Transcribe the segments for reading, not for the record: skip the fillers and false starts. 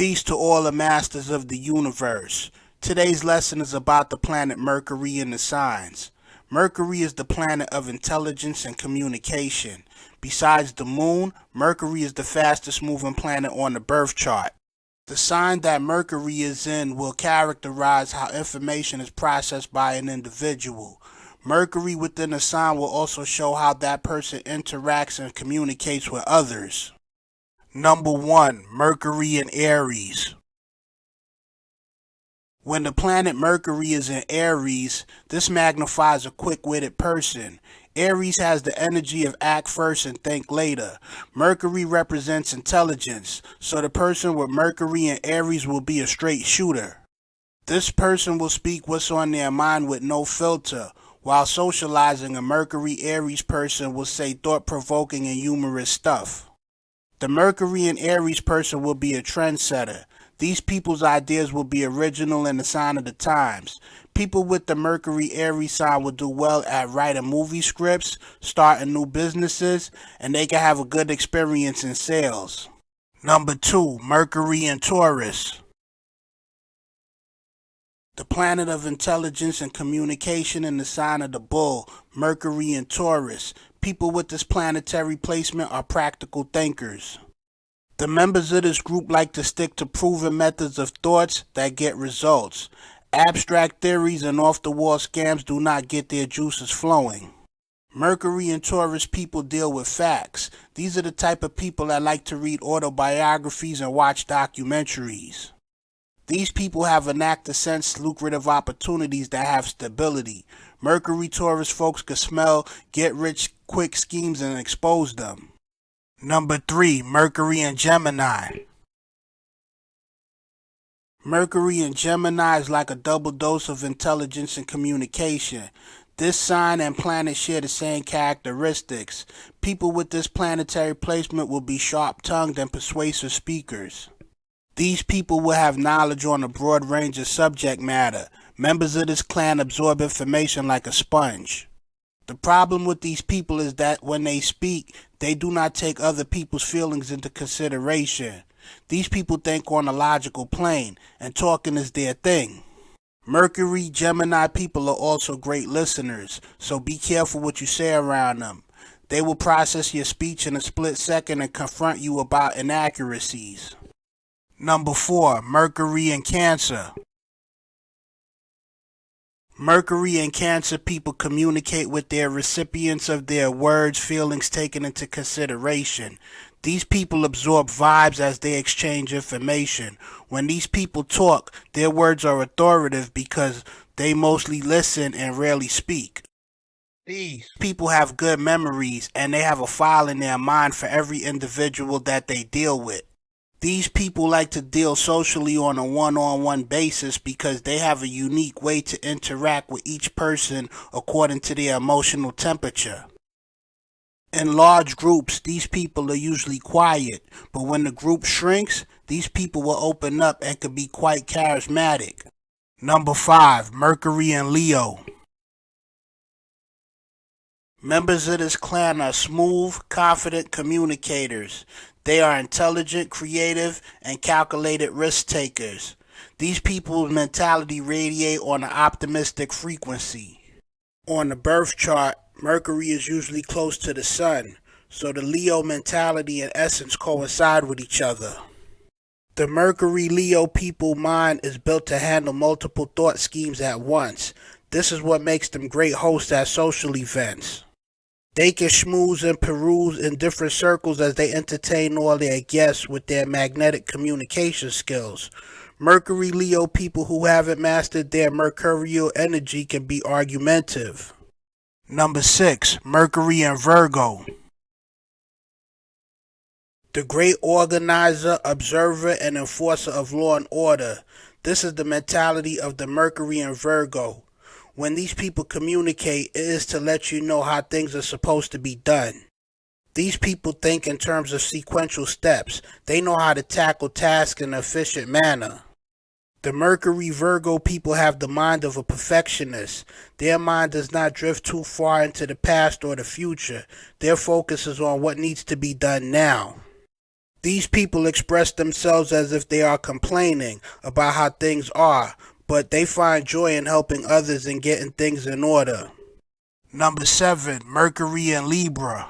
Peace to all the masters of the universe. Today's lesson is about the planet Mercury and the signs. Mercury is the planet of intelligence and communication. Besides the moon, Mercury is the fastest moving planet on the birth chart. The sign that Mercury is in will characterize how information is processed by an individual. Mercury within a sign will also show how that person interacts and communicates with others. Number 1. Mercury in Aries. When the planet Mercury is in Aries, this magnifies a quick-witted person. Aries has the energy of act first and think later. Mercury represents intelligence, so the person with Mercury in Aries will be a straight shooter. This person will speak what's on their mind with no filter. While socializing, a Mercury-Aries person will say thought-provoking and humorous stuff. The Mercury in Aries person will be a trendsetter. These people's ideas will be original and a sign of the times. People with the Mercury Aries sign will do well at writing movie scripts, starting new businesses, and they can have a good experience in sales. Number 2. Mercury in Taurus. The planet of intelligence and communication in the sign of the bull, Mercury in Taurus. People with this planetary placement are practical thinkers. The members of this group like to stick to proven methods of thoughts that get results. Abstract theories and off-the-wall scams do not get their juices flowing. Mercury and Taurus people deal with facts. These are the type of people that like to read autobiographies and watch documentaries. These people have a knack to sense lucrative opportunities that have stability. Mercury Taurus folks can smell get-rich-quick schemes and expose them. Number 3. Mercury and Gemini. Mercury and Gemini is like a double dose of intelligence and communication. This sign and planet share the same characteristics. People with this planetary placement will be sharp-tongued and persuasive speakers. These people will have knowledge on a broad range of subject matter. Members of this clan absorb information like a sponge. The problem with these people is that when they speak, they do not take other people's feelings into consideration. These people think on a logical plane, and talking is their thing. Mercury, Gemini people are also great listeners, so be careful what you say around them. They will process your speech in a split second and confront you about inaccuracies. Number 4. Mercury and Cancer. Mercury and Cancer people communicate with their recipients of their words, feelings taken into consideration. These people absorb vibes as they exchange information. When these people talk, their words are authoritative because they mostly listen and rarely speak. These people have good memories and they have a file in their mind for every individual that they deal with. These people like to deal socially on a one-on-one basis because they have a unique way to interact with each person according to their emotional temperature. In large groups, these people are usually quiet, but when the group shrinks, these people will open up and can be quite charismatic. Number 5. Mercury and Leo. Members of this clan are smooth, confident communicators. They are intelligent, creative, and calculated risk takers. These people's mentality radiate on an optimistic frequency. On the birth chart, Mercury is usually close to the sun, so the Leo mentality and essence coincide with each other. The Mercury-Leo people mind is built to handle multiple thought schemes at once. This is what makes them great hosts at social events. They can schmooze and peruse in different circles as they entertain all their guests with their magnetic communication skills. Mercury-Leo people who haven't mastered their mercurial energy can be argumentative. Number 6. Mercury and Virgo. The great organizer, observer, and enforcer of law and order. This is the mentality of the Mercury and Virgo. When these people communicate, it is to let you know how things are supposed to be done. These people think in terms of sequential steps. They know how to tackle tasks in an efficient manner. The Mercury Virgo people have the mind of a perfectionist. Their mind does not drift too far into the past or the future. Their focus is on what needs to be done now. These people express themselves as if they are complaining about how things are, but they find joy in helping others and getting things in order. Number 7, Mercury and Libra.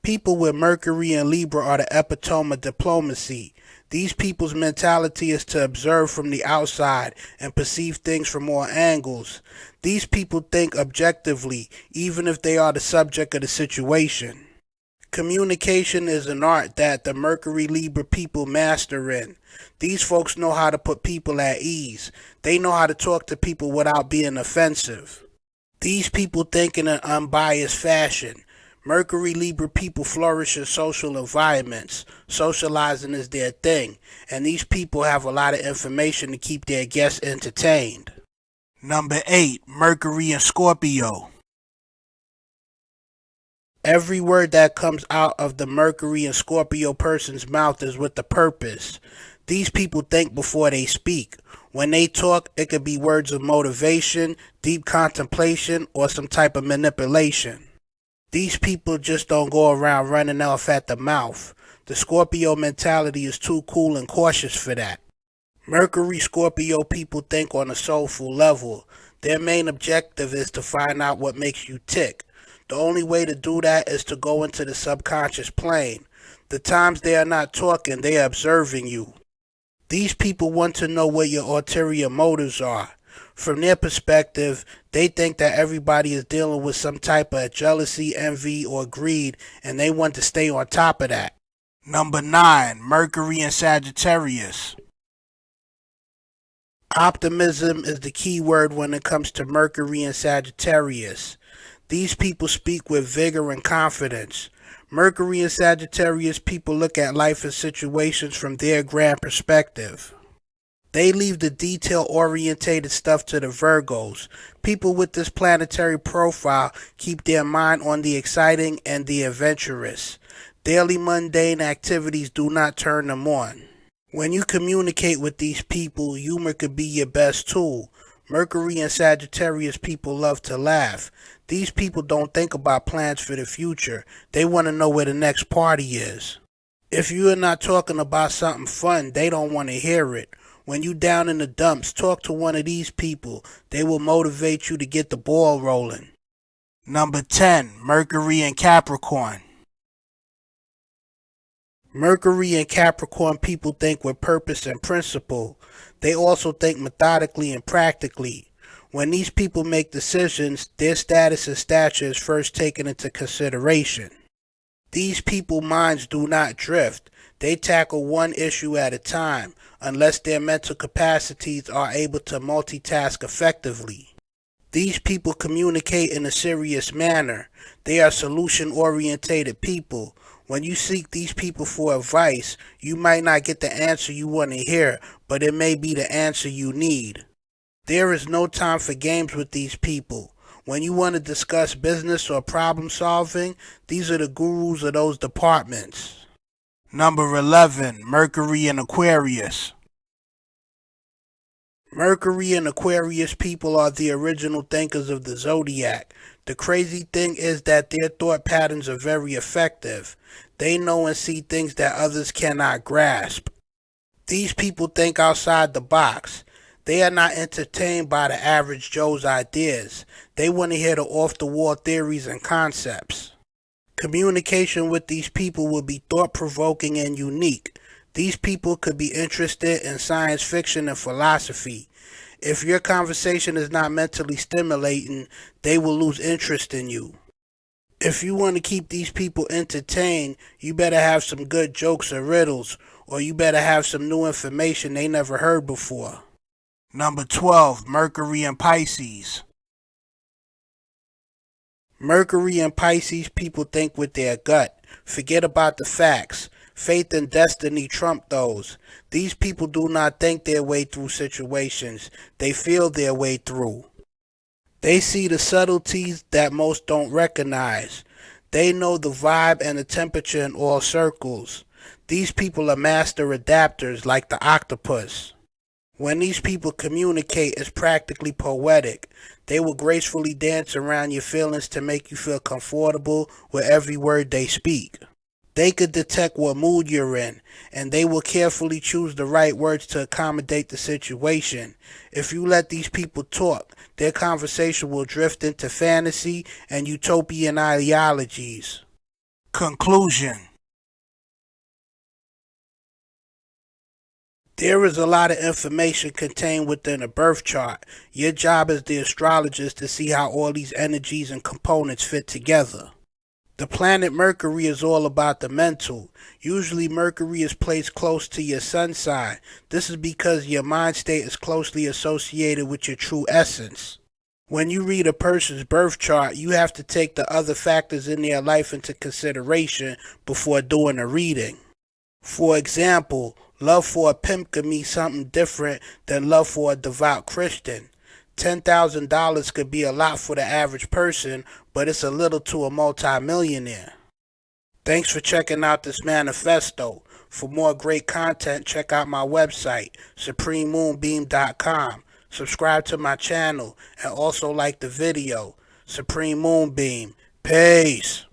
People with Mercury and Libra are the epitome of diplomacy. These people's mentality is to observe from the outside and perceive things from all angles. These people think objectively, even if they are the subject of the situation. Communication is an art that the Mercury Libra people master in. These folks know how to put people at ease. They know how to talk to people without being offensive. These people think in an unbiased fashion. Mercury Libra people flourish in social environments. Socializing is their thing, and these people have a lot of information to keep their guests entertained. Number 8, Mercury and Scorpio. Every word that comes out of the Mercury and Scorpio person's mouth is with a purpose. These people think before they speak. When they talk, it could be words of motivation, deep contemplation, or some type of manipulation. These people just don't go around running off at the mouth. The Scorpio mentality is too cool and cautious for that. Mercury Scorpio people think on a soulful level. Their main objective is to find out what makes you tick. The only way to do that is to go into the subconscious plane. The times they are not talking, they are observing you. These people want to know what your ulterior motives are. From their perspective, they think that everybody is dealing with some type of jealousy, envy, or greed, and they want to stay on top of that. Number 9, Mercury and Sagittarius. Optimism is the key word when it comes to Mercury and Sagittarius. These people speak with vigor and confidence. Mercury and Sagittarius people look at life and situations from their grand perspective. They leave the detail-orientated stuff to the Virgos. People with this planetary profile keep their mind on the exciting and the adventurous. Daily mundane activities do not turn them on. When you communicate with these people, humor could be your best tool. Mercury and Sagittarius people love to laugh. These people don't think about plans for the future. They want to know where the next party is. If you are not talking about something fun, they don't want to hear it. When you down in the dumps, talk to one of these people. They will motivate you to get the ball rolling. Number 10, Mercury and Capricorn. Mercury and Capricorn people think with purpose and principle. They also think methodically and practically. When these people make decisions, their status and stature is first taken into consideration. These people's minds do not drift. They tackle one issue at a time, unless their mental capacities are able to multitask effectively. These people communicate in a serious manner. They are solution-oriented people. When you seek these people for advice, you might not get the answer you want to hear, but it may be the answer you need. There is no time for games with these people. When you want to discuss business or problem solving, these are the gurus of those departments. Number 11, Mercury and Aquarius. Mercury and Aquarius people are the original thinkers of the Zodiac. The crazy thing is that their thought patterns are very effective. They know and see things that others cannot grasp. These people think outside the box. They are not entertained by the average Joe's ideas. They want to hear the off-the-wall theories and concepts. Communication with these people will be thought-provoking and unique. These people could be interested in science fiction and philosophy. If your conversation is not mentally stimulating, they will lose interest in you. If you want to keep these people entertained, you better have some good jokes or riddles, or you better have some new information they never heard before. Number 12, Mercury and Pisces. Mercury and Pisces people think with their gut. Forget about the facts. Faith and destiny trump those. These people do not think their way through situations. They feel their way through. They see the subtleties that most don't recognize. They know the vibe and the temperature in all circles. These people are master adapters like the octopus. When these people communicate, it's practically poetic. They will gracefully dance around your feelings to make you feel comfortable with every word they speak. They could detect what mood you're in, and they will carefully choose the right words to accommodate the situation. If you let these people talk, their conversation will drift into fantasy and utopian ideologies. Conclusion. There is a lot of information contained within a birth chart. Your job as the astrologist to see how all these energies and components fit together. The planet Mercury is all about the mental. Usually Mercury is placed close to your sun sign. This is because your mind state is closely associated with your true essence. When you read a person's birth chart, you have to take the other factors in their life into consideration before doing a reading. For example, love for a pimp could mean something different than love for a devout Christian. $10,000 could be a lot for the average person, but it's a little to a multi-millionaire. Thanks for checking out this manifesto. For more great content, check out my website, suprememoonbeam.com. Subscribe to my channel and also like the video. Supreme Moonbeam. Peace.